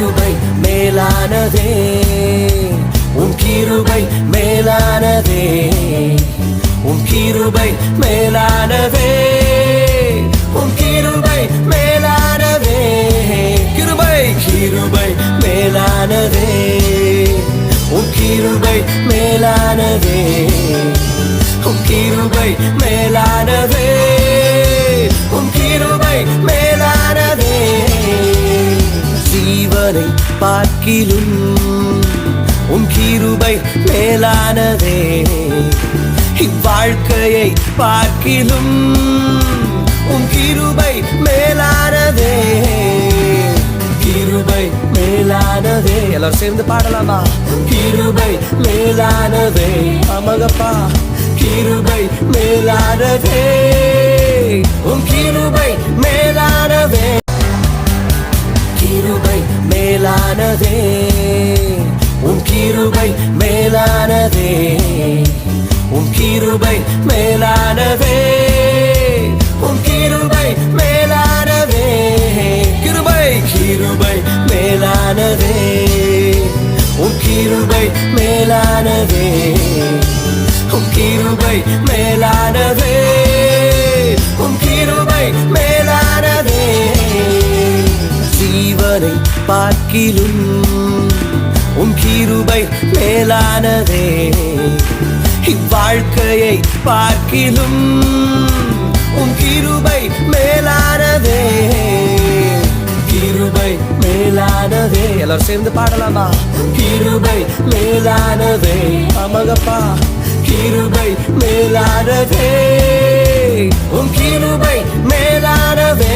கிருபை மேலானதே, உம் கிருபை மேலானதே, உம் கிருபை மேலானதே, உம் கிருபை மேலானதே, கிருபை கிருபை மேலானதே, உம் கிருபை மேலானதே, உம் கிருபை மேலானதே, உம் கிருபை மேலானதே. ஜீவனை பார்க்கிலும் உம் கிருபை மேலானதே, இவ்வாழ்க்கையை பார்க்கிலும் உம் கிருபை மேலானதே, கிருபை மேலானதே. எல்லாரும் சேர்ந்து பாடலாமா? கிருபை மேலானதே, ஆமாங்கப்பா, கிருபை மேலானதே, உம் கிருபை மேலானதே, கிருபை மேலானதே, உம் கிருபை மேலானதே, உம் கிருபை மேலானதே, உம் கிருபை மேலானதே, கிருபை கிருபை மேலானதே, உம் கிருபை மேலானதே, உம் கிருபை மேலானதே, உம் கிருபை மேலானதே. ஜீவனை பார்க்கிலும் உம் கிருபை மேலானதே, இவ்வாழ்க்கையை பார்க்கிலும் உம் கிருபை மேலானதே, கிருபை மேலானதே. எல்லாரும் சேர்ந்து பாடலாமா? கிருபை மேலானதே, ஆமாங்கப்பா, கிருபை மேலானதே, உம் கிருபை மேலானதே.